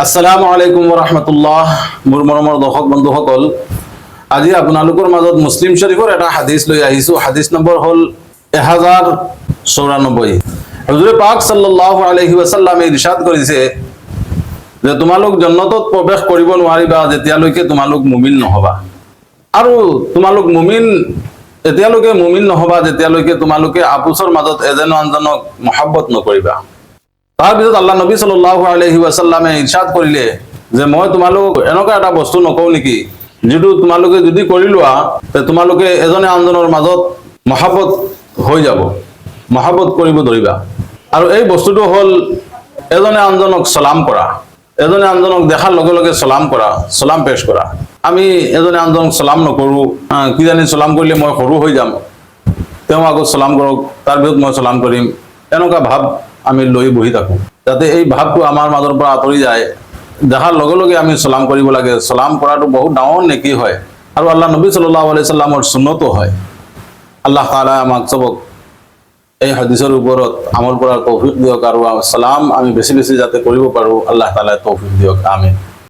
আসসালামু আলাইকুম ওয়া ৰাহমাতুল্লাহ। মোৰ মৰমৰ দৰ্শক বন্ধুসকল, আজি আপোনালোকৰ মাজত মুছলিম শৰীফৰ এটা হাদিস লৈ আহিছো। হাদিস নম্বৰ হ'ল 1094। হুজুৰে পাক সাল্লাল্লাহু আলাইহি ওয়াসাল্লামে ইৰশাদ কৰিছে যে তোমালোক জান্নাতত প্ৰৱেশ কৰিব নোৱাৰিবা যেতিয়ালৈকে তোমালোক মুমিন নহবা, আৰু তোমালোক মুমিন এতিয়ালৈকে মুমিন নহবা যেতিয়ালৈকে তোমালোকে আপোচৰ মাজত এজন আনজনক মহব্বত নকৰিবা। তাৰ পিছত আল্লাহ নবী সাল্লাল্লাহু আলাইহি ওয়াসাল্লামে ইৰশাদ কৰিলে যে মই তোমালোক এনেকুৱা এটা বস্তু নকওঁ নেকি যিটো তোমালোকে যদি কৰি লোৱা তে তোমালোকে এজনে আনজনৰ মাজত মহব্বত হৈ যাব, মহব্বত কৰিব ধৰিবা। আৰু এই বস্তুটো হ'ল এজনে আনজনক সালাম কৰা, এজনে আনজনক দেখাৰ লগে লগে সালাম কৰা, সালাম পেশ কৰা। আমি এজনে আনজনক সালাম নকৰোঁ, কি জানি সালাম কৰিলে মই সৰু হৈ যাম, তেওঁ আগত সালাম কৰক তাৰ পিছত মই সালাম কৰিম, এনেকুৱা ভাৱ আমি লৈ বহি থাকোঁ। যাতে এই ভাৱটো আমাৰ মাজৰ পৰা আঁতৰি যায়, দেখাৰ লগে লগে আমি সালাম কৰিব লাগে। সালাম কৰাটো বহুত ডাঙৰ নেকি হয়, আৰু আল্লাহ নবী সাল্লাল্লাহু আলাইহি সাল্লামৰ সুন্নতো হয়। আল্লাহ তাআলা আমাক চবক এই হাদিসৰ ওপৰত আমল কৰাৰ তৌফিক দিয়ক, আৰু সালাম আমি বেছি বেছি যাতে কৰিব পাৰোঁ, আল্লাহ তাআলা তৌফিক দিয়ক। আমিন।